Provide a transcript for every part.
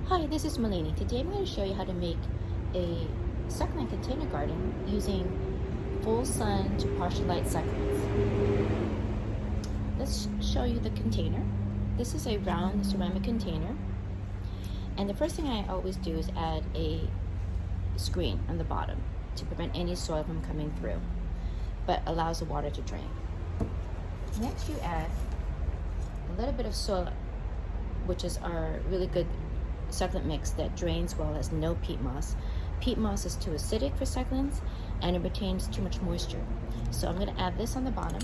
Hi, this is Malini. Today I'm going to show you how to make a succulent container garden using full sun to partial light succulents. Let's show you the container. This is a round ceramic container, and the first thing I always do is add a screen on the bottom to prevent any soil from coming through, but allows the water to drain. Next you add a little bit of soil, which is our really good succulent mix that drains well, has no peat moss. Peat moss is too acidic for succulents and it retains too much moisture. So I'm going to add this on the bottom.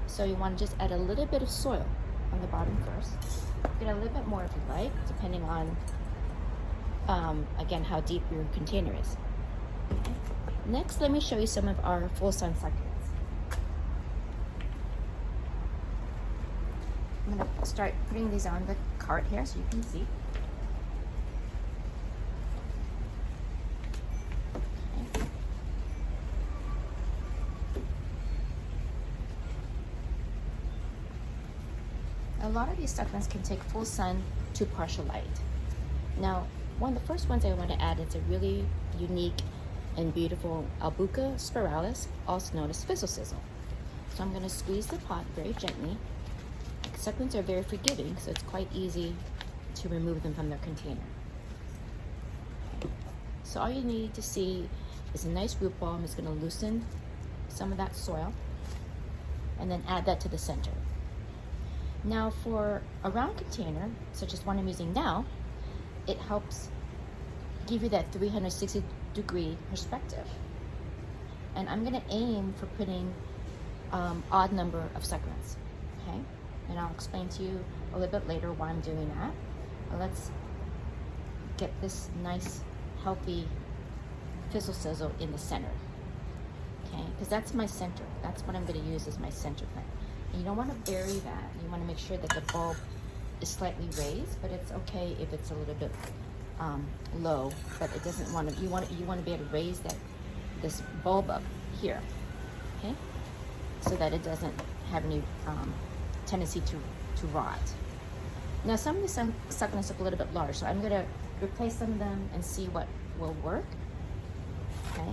So you want to just add a little bit of soil on the bottom first. Get a little bit more if you like, depending on again how deep your container is. Okay. Next, let me show you some of our full sun succulents. I'm going to start putting these on the cart here so you can see. A lot of these succulents can take full sun to partial light. Now, one of the first ones I want to add is a really unique and beautiful Albuca spiralis, also known as fizzle sizzle. So I'm going to squeeze the pot very gently. Succulents are very forgiving, so it's quite easy to remove them from their container. So all you need to see is a nice root ball. I'm just going to loosen some of that soil and then add that to the center. Now for a round container, such as one I'm using now, it helps give you that 360-degree perspective. And I'm going to aim for putting odd number of succulents, okay? And I'll explain to you a little bit later why I'm doing that. But let's get this nice, healthy fizzle sizzle in the center, okay? Because that's my center. That's what I'm going to use as my center plant. You don't want to bury that. You want to make sure that the bulb is slightly raised, but it's okay if it's a little bit low. But it doesn't want to. You want to be able to raise this bulb up here, okay, so that it doesn't have any tendency to rot. Now some of the succulents look a little bit large, so I'm going to replace some of them and see what will work. Okay,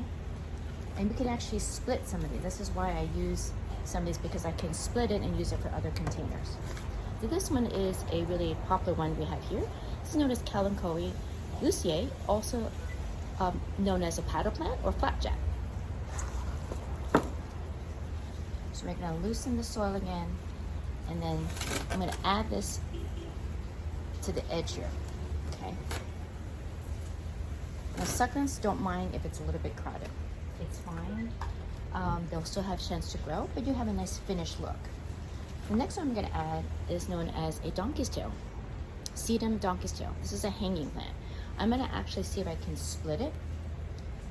and we can actually split some of these. This is why I use some of these, because I can split it and use it for other containers. So this one is a really popular one we have here. This is known as Kalanchoe luciae, also known as a paddle plant or flapjack. So we're going to loosen the soil again, and then I'm going to add this to the edge here. Okay. Now succulents don't mind if it's a little bit crowded. It's fine. They'll still have a chance to grow, but you have a nice finished look. The next one I'm going to add is known as a donkey's tail, sedum donkey's tail. This is a hanging plant. I'm going to actually see if I can split it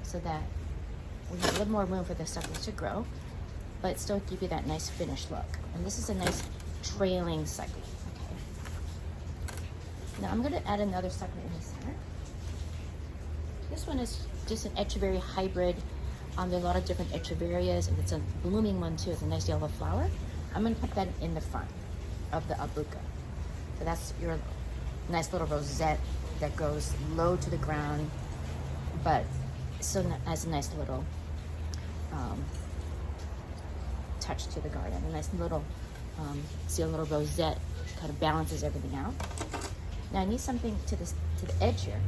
so that we have a little more room for the succulents to grow, but still give you that nice finished look. And this is a nice trailing succulent. Okay. Now I'm going to add another succulent in the center. This one is just an echeveria hybrid. There are a lot of different echeverias, and it's a blooming one too. It's a nice yellow flower. I'm going to put that in the front of the Albuca. So that's your nice little rosette that goes low to the ground, but still has a nice little touch to the garden. A nice little, see a little rosette kind of balances everything out. Now I need something to the edge here.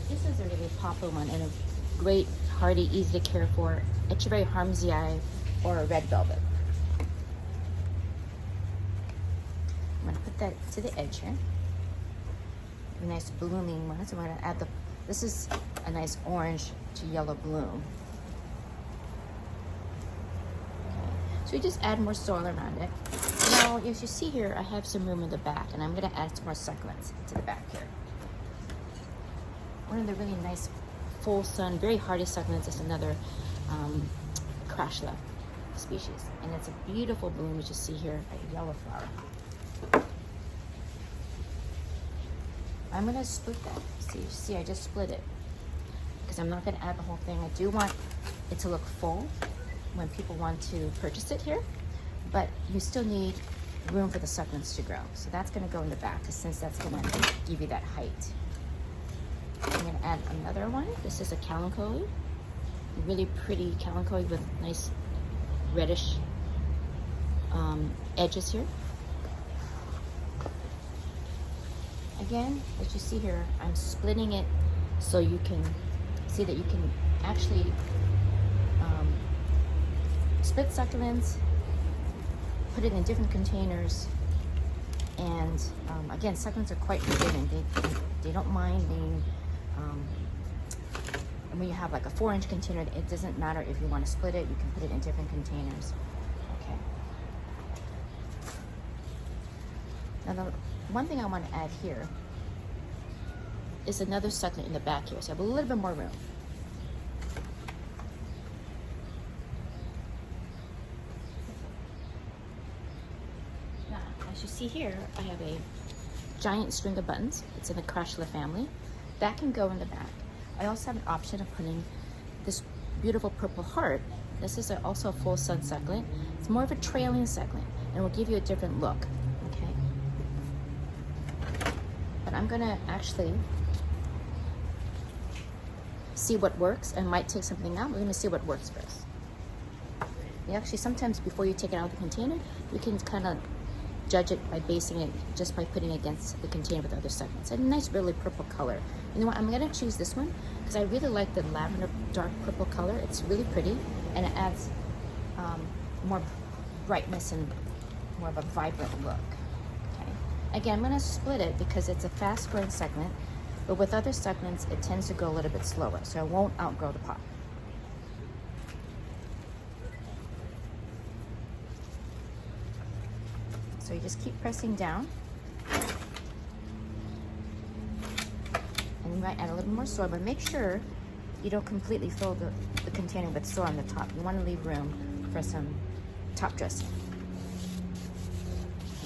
This is a really popular one and a great, hardy, easy to care for Echeveria harmsii or a red velvet. I'm going to put that to the edge here. A nice blooming one. So I'm going to add this is a nice orange to yellow bloom. Okay. So we just add more soil around it. Now, as you see here, I have some room in the back, and I'm going to add some more succulents to the back here. One of the really nice full sun, very hardy succulents is another crashla species, and it's a beautiful bloom, as you see here, a yellow flower. I'm going to split that. See, I just split it because I'm not going to add the whole thing. I do want it to look full when people want to purchase it here, but you still need room for the succulents to grow. So that's going to go in the back, since that's going to give you that height. I'm going to add another one. This is a kalanchoe, really pretty kalanchoe with nice reddish edges here. Again, as you see here, I'm splitting it so you can see that you can actually split succulents, put it in different containers, and again, succulents are quite forgiving. They don't mind being, and when you have like a 4-inch container, it doesn't matter if you want to split it, you can put it in different containers. Okay. Now the one thing I want to add here is another succulent in the back here, so I have a little bit more room. Now, as you see here, I have a giant string of buttons. It's in the Crashula family. That can go in the back. I also have an option of putting this beautiful purple heart. This is also a full sun succulent. It's more of a trailing succulent, and it will give you a different look. Okay. But I'm gonna actually see what works, and might take something out. We're gonna see what works first. You actually, sometimes before you take it out of the container, you can kind of judge it by basing it just by putting it against the container with other succulents. A nice really purple color. You know what, I'm gonna choose this one because I really like the lavender dark purple color. It's really pretty, and it adds more brightness and more of a vibrant look. Okay. Again, I'm gonna split it because it's a fast growing succulent, but with other succulents, it tends to go a little bit slower, so it won't outgrow the pot. So you just keep pressing down. And you might add a little more soil, but make sure you don't completely fill the container with soil on the top. You want to leave room for some top dressing.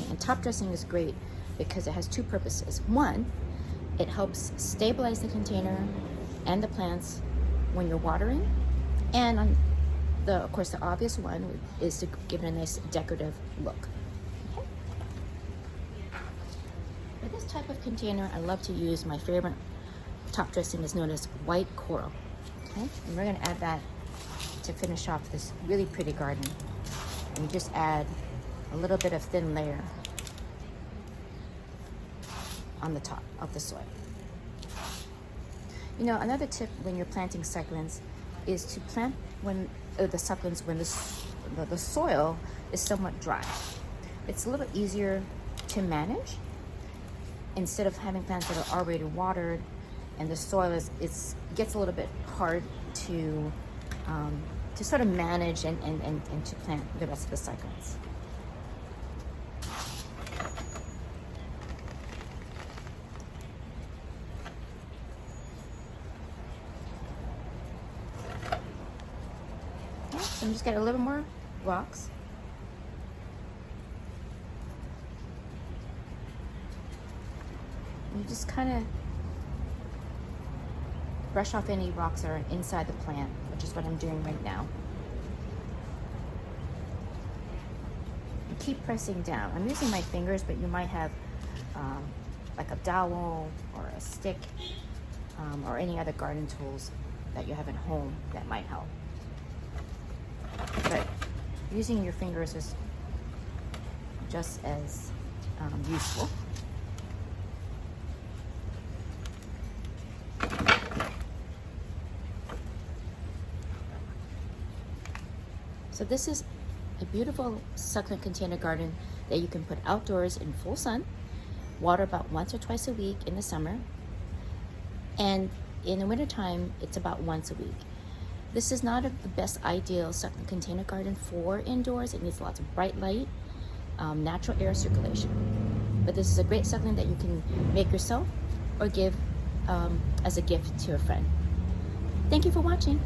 And top dressing is great because it has two purposes. One, it helps stabilize the container and the plants when you're watering. And of course, the obvious one is to give it a nice decorative look. For this type of container, I love to use my favorite top dressing is known as white coral. Okay, and we're gonna add that to finish off this really pretty garden. And you just add a little bit of thin layer on the top of the soil. You know, another tip when you're planting succulents is to plant when the succulents when the soil is somewhat dry. It's a little easier to manage instead of having plants that are already watered and the soil gets a little bit hard to sort of manage and to plant the rest of the succulents. Okay, so I'm just getting a little more rocks. You just kind of brush off any rocks that are inside the plant, which is what I'm doing right now. And keep pressing down. I'm using my fingers, but you might have like a dowel or a stick or any other garden tools that you have at home that might help. But using your fingers is just as useful. So this is a beautiful succulent container garden that you can put outdoors in full sun, water about once or twice a week in the summer, and in the wintertime, it's about once a week. This is not the best ideal succulent container garden for indoors. It needs lots of bright light, natural air circulation. But this is a great succulent that you can make yourself or give as a gift to a friend. Thank you for watching.